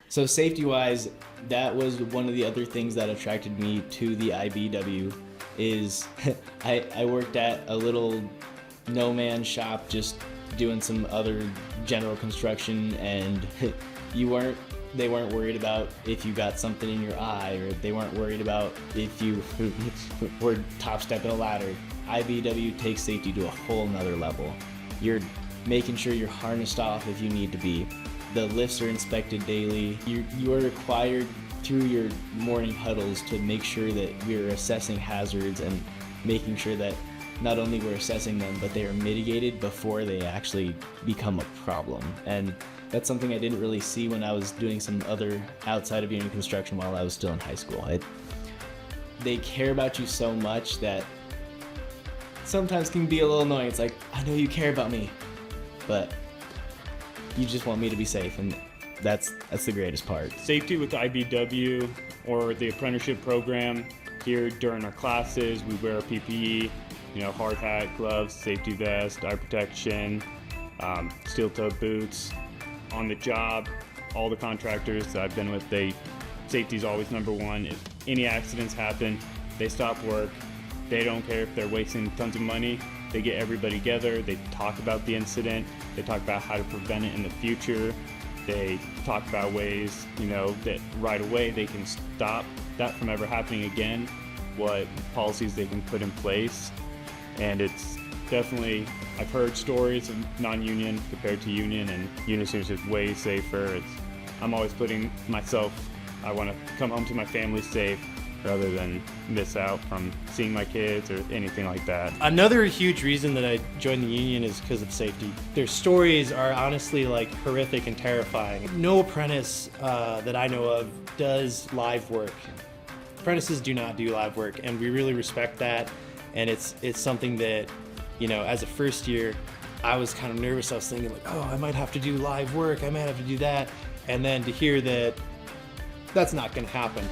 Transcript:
So safety-wise, that was one of the other things that attracted me to the IBEW is I worked at a little no-man shop just doing some other general construction, and they weren't worried about if you got something in your eye, or they weren't worried about if you were top stepping a ladder. IBEW takes safety to a whole nother level. You're making sure you're harnessed off if you need to be. The lifts are inspected daily. You are required through your morning huddles to make sure that we're assessing hazards and making sure that not only we're assessing them, but they are mitigated before they actually become a problem. And that's something I didn't really see when I was doing some other outside of union construction while I was still in high school. They care about you so much that sometimes can be a little annoying. It's like, I know you care about me, but you just want me to be safe, and that's the greatest part. Safety with the IBEW or the apprenticeship program. Here during our classes, we wear PPE, hard hat, gloves, safety vest, eye protection, steel-toed boots. On the job, all the contractors that I've been with, safety is always number one. If any accidents happen, they stop work. They don't care if they're wasting tons of money. They get everybody together. They talk about the incident. They talk about how to prevent it in the future. They talk about ways, that right away they can stop that from ever happening again, what policies they can put in place. And it's definitely, I've heard stories of non-union compared to union, and union is just way safer. I'm always putting myself, I want to come home to my family safe rather than miss out from seeing my kids or anything like that. Another huge reason that I joined the union is because of safety. Their stories are honestly horrific and terrifying. No apprentice that I know of does live work. Apprentices do not do live work, and we really respect that. And it's something that, as a first year, I was kind of nervous. I was thinking I might have to do live work. I might have to do that. And then to hear that that's not going to happen.